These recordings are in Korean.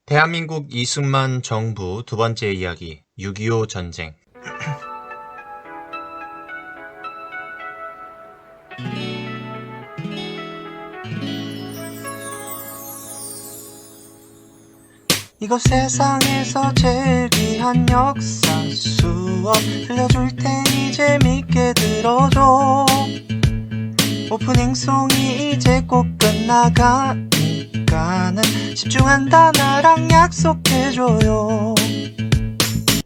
대한민국 이승만 정부 두 번째 이야기 6.25 전쟁. 이거 세상에서 제일 귀한 역사 수업 들려줄 테니 재밌게 들어줘. 오프닝송이 이제 곧 끝나가니까는 집중한다 나랑 약속해줘요.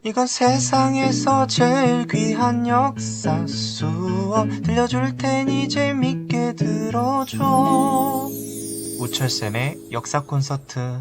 이건 세상에서 제일 귀한 역사 수업 들려줄 테니 재밌게 들어줘. 우철쌤의 역사 콘서트.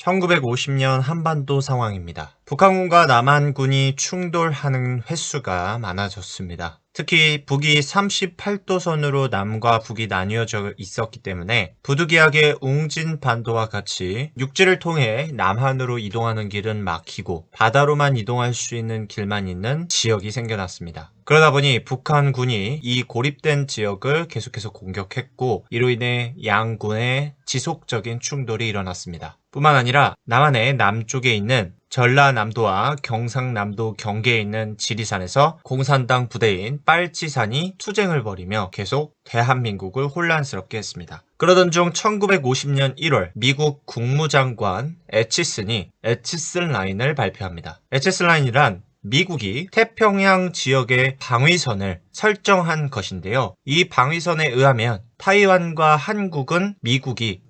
1950년 한반도 상황입니다. 북한군과 남한군이 충돌하는 횟수가 많아졌습니다. 특히 북이 38도선으로 남과 북이 나뉘어져 있었기 때문에 부득이하게 웅진반도와 같이 육지를 통해 남한으로 이동하는 길은 막히고 바다로만 이동할 수 있는 길만 있는 지역이 생겨났습니다. 그러다 보니 북한군이 이 고립된 지역을 계속해서 공격했고 이로 인해 양군의 지속적인 충돌이 일어났습니다. 뿐만 아니라 남한의 남쪽에 있는 전라남도와 경상남도 경계에 있는 지리산에서 공산당 부대인 빨치산이 투쟁을 벌이며 계속 대한민국을 혼란스럽게 했습니다. 그러던 중 1950년 1월 미국 국무장관 애치슨이 애치슨 라인을 발표합니다. 애치슨 라인이란 미국이 태평양 지역의 방위선을 설정한 것인데요. 이 방위선에 의하면 타이완과 한국은 미국이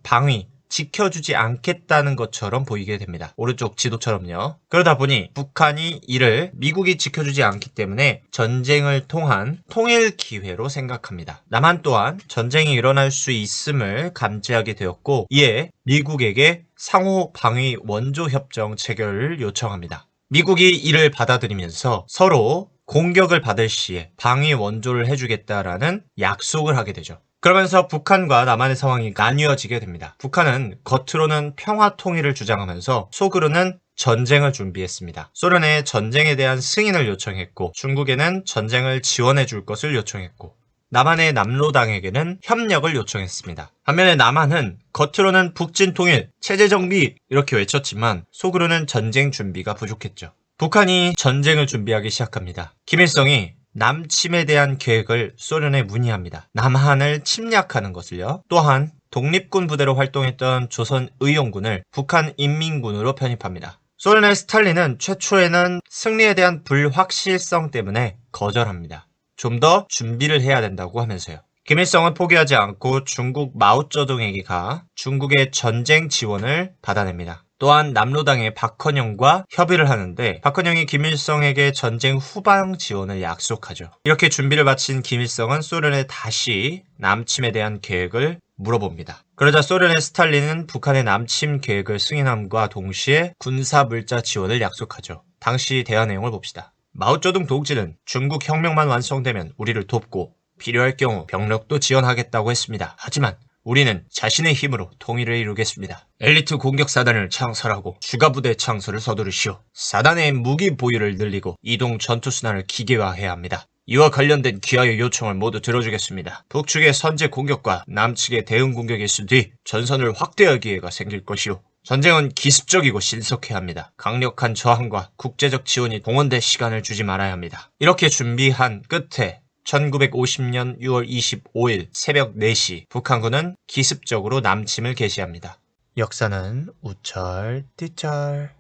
지켜주지 않겠다는 것처럼 보이게 됩니다. 오른쪽 지도처럼요. 그러다 보니 북한이 이를 미국이 지켜주지 않기 때문에 전쟁을 통한 통일 기회로 생각합니다. 남한 또한 전쟁이 일어날 수 있음을 감지하게 되었고 이에 미국에게 상호 방위 원조 협정 체결을 요청합니다. 미국이 이를 받아들이면서 서로 공격을 받을 시에 방위 원조를 해주겠다라는 약속을 하게 되죠. 그러면서 북한과 남한의 상황이 나뉘어지게 됩니다. 북한은 겉으로는 평화 통일을 주장하면서 속으로는 전쟁을 준비했습니다. 소련에 전쟁에 대한 승인을 요청했고 중국에는 전쟁을 지원해 줄 것을 요청했고 남한의 남로당에게는 협력을 요청했습니다. 반면에 남한은 겉으로는 북진 통일, 체제 정비 이렇게 외쳤지만 속으로는 전쟁 준비가 부족했죠. 북한이 전쟁을 준비하기 시작합니다. 김일성이 남침에 대한 계획을 소련에 문의합니다. 남한을 침략하는 것을요. 또한 독립군 부대로 활동했던 조선의용군을 북한 인민군으로 편입합니다. 소련의 스탈린은 최초에는 승리에 대한 불확실성 때문에 거절합니다. 좀 더 준비를 해야 된다고 하면서요. 김일성은 포기하지 않고 중국 마오쩌둥에게 가 중국의 전쟁 지원을 받아냅니다. 또한 남로당의 박헌영과 협의를 하는데 박헌영이 김일성에게 전쟁 후방 지원을 약속하죠. 이렇게 준비를 마친 김일성은 소련에 다시 남침에 대한 계획을 물어봅니다. 그러자 소련의 스탈린은 북한의 남침 계획을 승인함과 동시에 군사 물자 지원을 약속하죠. 당시 대화 내용을 봅시다. 마오쩌둥 동지는 중국 혁명만 완성되면 우리를 돕고 필요할 경우 병력도 지원하겠다고 했습니다. 하지만 우리는 자신의 힘으로 통일을 이루겠습니다. 엘리트 공격사단을 창설하고 추가부대 창설을 서두르시오. 사단의 무기 보유를 늘리고 이동 전투순환을 기계화해야 합니다. 이와 관련된 기하의 요청을 모두 들어주겠습니다. 북측의 선제 공격과 남측의 대응 공격이 있은 뒤 전선을 확대할 기회가 생길 것이오. 전쟁은 기습적이고 신속해야 합니다. 강력한 저항과 국제적 지원이 동원될 시간을 주지 말아야 합니다. 이렇게 준비한 끝에 1950년 6월 25일 새벽 4시 북한군은 기습적으로 남침을 개시합니다. 역사는 우철띠철.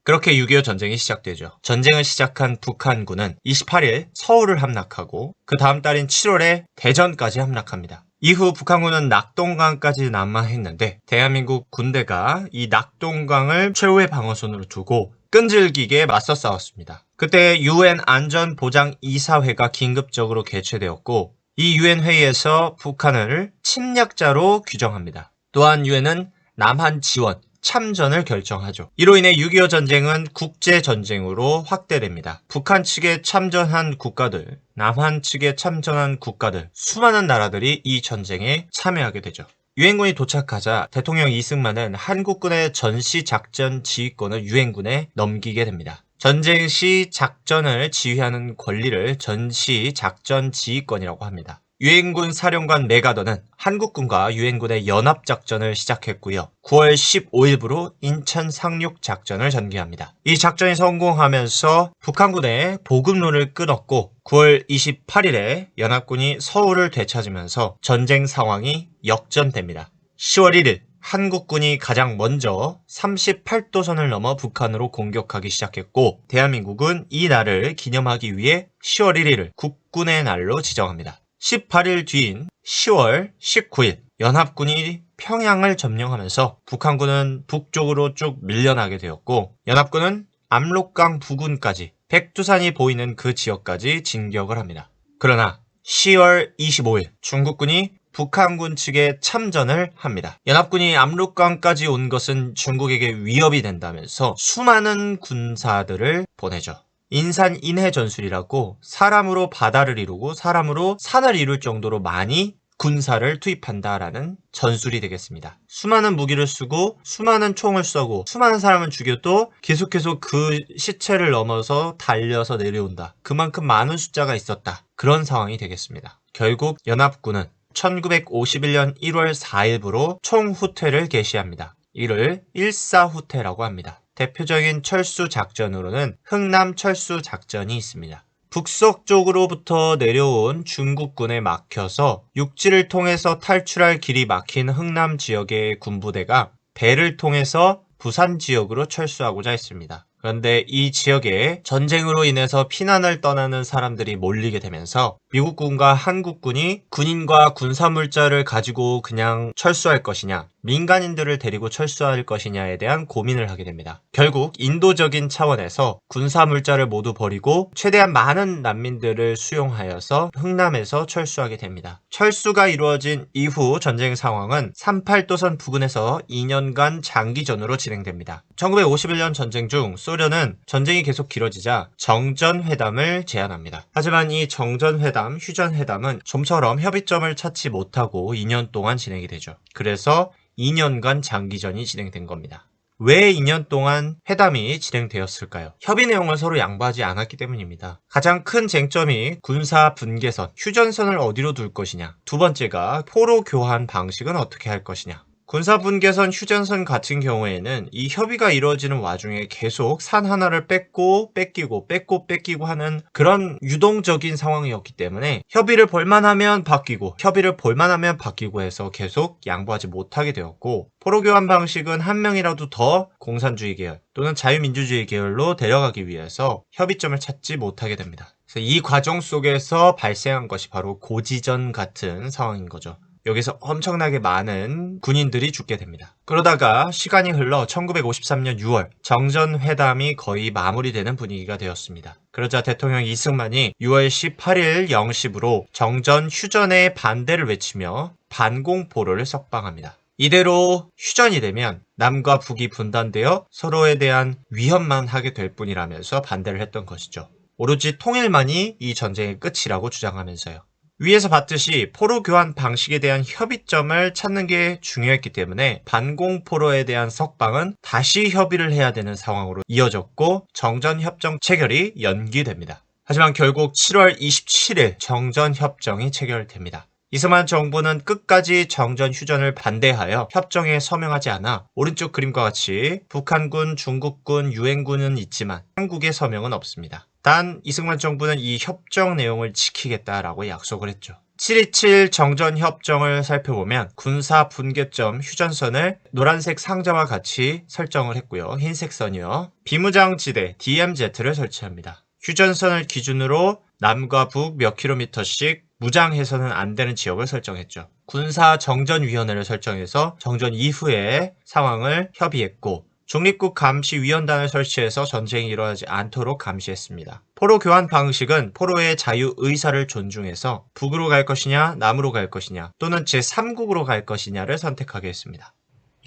그렇게 6.25 전쟁이 시작되죠. 전쟁을 시작한 북한군은 28일 서울을 함락하고 그 다음 달인 7월에 대전까지 함락합니다. 이후 북한군은 낙동강까지 남하했는데 대한민국 군대가 이 낙동강을 최후의 방어선으로 두고 끈질기게 맞서 싸웠습니다. 그때 UN 안전보장이사회가 긴급적으로 개최되었고 이 UN 회의에서 북한을 침략자로 규정합니다. 또한 UN은 남한 지원, 참전을 결정하죠. 이로 인해 6.25 전쟁은 국제전쟁으로 확대됩니다. 북한 측에 참전한 국가들, 남한 측에 참전한 국가들, 수많은 나라들이 이 전쟁에 참여하게 되죠. 유엔군이 도착하자 대통령 이승만은 한국군의 전시작전 지휘권을 유엔군에 넘기게 됩니다. 전쟁 시 작전을 지휘하는 권리를 전시작전 지휘권이라고 합니다. 유엔군 사령관 메가더는 한국군과 유엔군의 연합작전을 시작했고요. 9월 15일부로 인천 상륙 작전을 전개합니다. 이 작전이 성공하면서 북한군의 보급로를 끊었고 9월 28일에 연합군이 서울을 되찾으면서 전쟁 상황이 역전됩니다. 10월 1일 한국군이 가장 먼저 38도선을 넘어 북한으로 공격하기 시작했고 대한민국은 이 날을 기념하기 위해 10월 1일을 국군의 날로 지정합니다. 18일 뒤인 10월 19일 연합군이 평양을 점령하면서 북한군은 북쪽으로 쭉 밀려나게 되었고 연합군은 압록강 부근까지 백두산이 보이는 그 지역까지 진격을 합니다. 그러나 10월 25일 중국군이 북한군 측에 참전을 합니다. 연합군이 압록강까지 온 것은 중국에게 위협이 된다면서 수많은 군사들을 보내죠. 인산인해 전술이라고 사람으로 바다를 이루고 사람으로 산을 이룰 정도로 많이 군사를 투입한다라는 전술이 되겠습니다. 수많은 무기를 쓰고 수많은 총을 쏘고 수많은 사람을 죽여도 계속해서 그 시체를 넘어서 달려서 내려온다. 그만큼 많은 숫자가 있었다. 그런 상황이 되겠습니다. 결국 연합군은 1951년 1월 4일부로 총후퇴를 개시합니다. 이를 일사후퇴라고 합니다. 대표적인 철수 작전으로는 흥남 철수 작전이 있습니다. 북서쪽으로부터 내려온 중국군에 막혀서 육지를 통해서 탈출할 길이 막힌 흥남 지역의 군부대가 배를 통해서 부산 지역으로 철수하고자 했습니다. 그런데 이 지역에 전쟁으로 인해서 피난을 떠나는 사람들이 몰리게 되면서 미국군과 한국군이 군인과 군사물자를 가지고 그냥 철수할 것이냐, 민간인들을 데리고 철수할 것이냐에 대한 고민을 하게 됩니다. 결국 인도적인 차원에서 군사물자를 모두 버리고 최대한 많은 난민들을 수용하여서 흥남에서 철수하게 됩니다. 철수가 이루어진 이후 전쟁 상황은 38도선 부근에서 2년간 장기전으로 진행됩니다. 1951년 전쟁 중 소련은 전쟁이 계속 길어지자 정전회담을 제안합니다. 하지만 이 정전회담, 휴전회담은 좀처럼 협의점을 찾지 못하고 2년 동안 진행이 되죠. 그래서 2년간 장기전이 진행된 겁니다. 왜 2년 동안 회담이 진행되었을까요? 협의 내용을 서로 양보하지 않았기 때문입니다. 가장 큰 쟁점이 군사 분계선, 휴전선을 어디로 둘 것이냐. 두 번째가 포로 교환 방식은 어떻게 할 것이냐. 군사 분계선, 휴전선 같은 경우에는 이 협의가 이루어지는 와중에 계속 산 하나를 뺏고 뺏기고 하는 그런 유동적인 상황이었기 때문에 협의를 볼만하면 바뀌고 협의를 볼만하면 바뀌고 해서 계속 양보하지 못하게 되었고 포로교환 방식은 한 명이라도 더 공산주의 계열 또는 자유민주주의 계열로 데려가기 위해서 협의점을 찾지 못하게 됩니다. 그래서 이 과정 속에서 발생한 것이 바로 고지전 같은 상황인 거죠. 여기서 엄청나게 많은 군인들이 죽게 됩니다. 그러다가 시간이 흘러 1953년 6월 정전회담이 거의 마무리되는 분위기가 되었습니다. 그러자 대통령 이승만이 6월 18일 0시부로 정전 휴전의 반대를 외치며 반공포로를 석방합니다. 이대로 휴전이 되면 남과 북이 분단되어 서로에 대한 위협만 하게 될 뿐이라면서 반대를 했던 것이죠. 오로지 통일만이 이 전쟁의 끝이라고 주장하면서요. 위에서 봤듯이 포로 교환 방식에 대한 협의점을 찾는 게 중요했기 때문에 반공포로에 대한 석방은 다시 협의를 해야 되는 상황으로 이어졌고 정전협정 체결이 연기됩니다. 하지만 결국 7월 27일 정전협정이 체결됩니다. 이승만 정부는 끝까지 정전 휴전을 반대하여 협정에 서명하지 않아 오른쪽 그림과 같이 북한군, 중국군, 유엔군은 있지만 한국의 서명은 없습니다. 단 이승만 정부는 이 협정 내용을 지키겠다라고 약속을 했죠. 7.27 정전협정을 살펴보면 군사 분계점 휴전선을 노란색 상자와 같이 설정을 했고요. 흰색 선이요. 비무장지대 DMZ를 설치합니다. 휴전선을 기준으로 남과 북 몇 킬로미터씩 무장해서는 안 되는 지역을 설정했죠. 군사정전위원회를 설정해서 정전 이후의 상황을 협의했고 중립국 감시위원단을 설치해서 전쟁이 일어나지 않도록 감시했습니다. 포로 교환 방식은 포로의 자유 의사를 존중해서 북으로 갈 것이냐 남으로 갈 것이냐 또는 제3국으로 갈 것이냐를 선택하게 했습니다.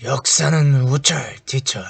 역사는 우철티철.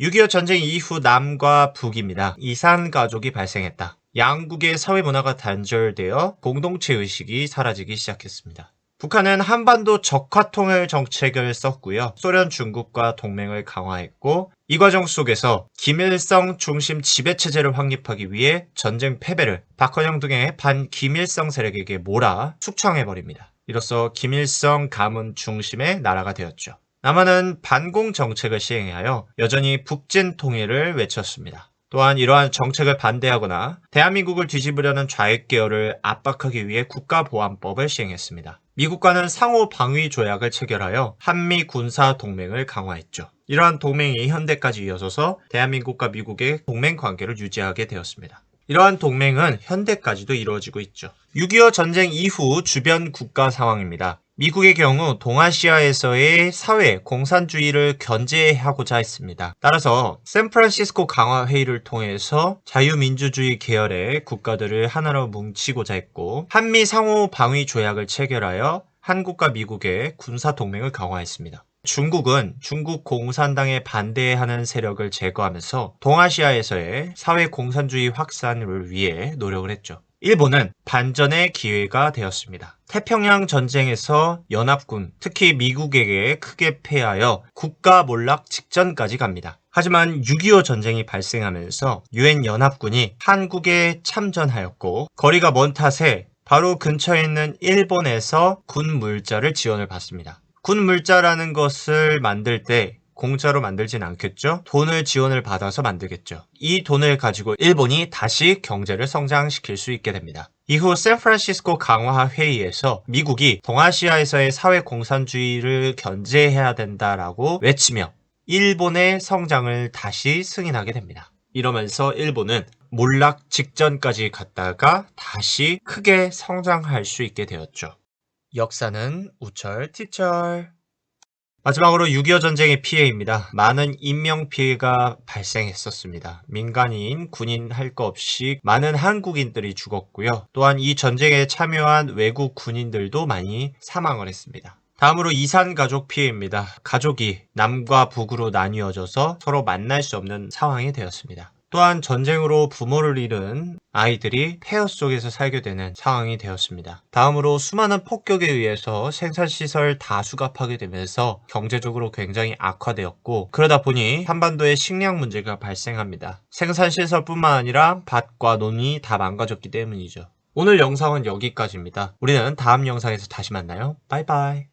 6.25 전쟁 이후 남과 북입니다. 이산 가족이 발생했다. 양국의 사회 문화가 단절되어 공동체 의식이 사라지기 시작했습니다. 북한은 한반도 적화통일 정책을 썼고요. 소련, 중국과 동맹을 강화했고 이 과정 속에서 김일성 중심 지배체제를 확립하기 위해 전쟁 패배를 박헌영 등의 반기밀성 세력에게 몰아 숙청해버립니다. 이로써 김일성 가문 중심의 나라가 되었죠. 남한은 반공 정책을 시행하여 여전히 북진 통일을 외쳤습니다. 또한 이러한 정책을 반대하거나 대한민국을 뒤집으려는 좌익 계열을 압박하기 위해 국가보안법을 시행했습니다. 미국과는 상호 방위 조약을 체결하여 한미 군사 동맹을 강화했죠. 이러한 동맹이 현대까지 이어져서 대한민국과 미국의 동맹 관계를 유지하게 되었습니다. 이러한 동맹은 현대까지도 이루어지고 있죠. 6.25 전쟁 이후 주변 국가 상황입니다. 미국의 경우 동아시아에서의 사회 공산주의를 견제하고자 했습니다. 따라서 샌프란시스코 강화 회의를 통해서 자유민주주의 계열의 국가들을 하나로 뭉치고자 했고, 한미 상호 방위 조약을 체결하여 한국과 미국의 군사 동맹을 강화했습니다. 중국은 중국 공산당에 반대하는 세력을 제거하면서 동아시아에서의 사회 공산주의 확산을 위해 노력을 했죠. 일본은 반전의 기회가 되었습니다. 태평양 전쟁에서 연합군, 특히 미국에게 크게 패하여 국가 몰락 직전까지 갑니다. 하지만 6.25 전쟁이 발생하면서 유엔 연합군이 한국에 참전하였고, 거리가 먼 탓에 바로 근처에 있는 일본에서 군 물자를 지원을 받습니다. 군 물자라는 것을 만들 때 공짜로 만들진 않겠죠? 돈을 지원을 받아서 만들겠죠. 이 돈을 가지고 일본이 다시 경제를 성장시킬 수 있게 됩니다. 이후 샌프란시스코 강화 회의에서 미국이 동아시아에서의 사회 공산주의를 견제해야 된다라고 외치며 일본의 성장을 다시 승인하게 됩니다. 이러면서 일본은 몰락 직전까지 갔다가 다시 크게 성장할 수 있게 되었죠. 역사는 우철티철. 마지막으로 6.25 전쟁의 피해입니다. 많은 인명피해가 발생했었습니다. 민간인, 군인 할 거 없이 많은 한국인들이 죽었고요. 또한 이 전쟁에 참여한 외국 군인들도 많이 사망을 했습니다. 다음으로 이산가족 피해입니다. 가족이 남과 북으로 나뉘어져서 서로 만날 수 없는 상황이 되었습니다. 또한 전쟁으로 부모를 잃은 아이들이 폐허 속에서 살게 되는 상황이 되었습니다. 다음으로 수많은 폭격에 의해서 생산시설 다수가 파괴되면서 경제적으로 굉장히 악화되었고, 그러다 보니 한반도에 식량 문제가 발생합니다. 생산시설뿐만 아니라 밭과 논이 다 망가졌기 때문이죠. 오늘 영상은 여기까지입니다. 우리는 다음 영상에서 다시 만나요. 바이바이.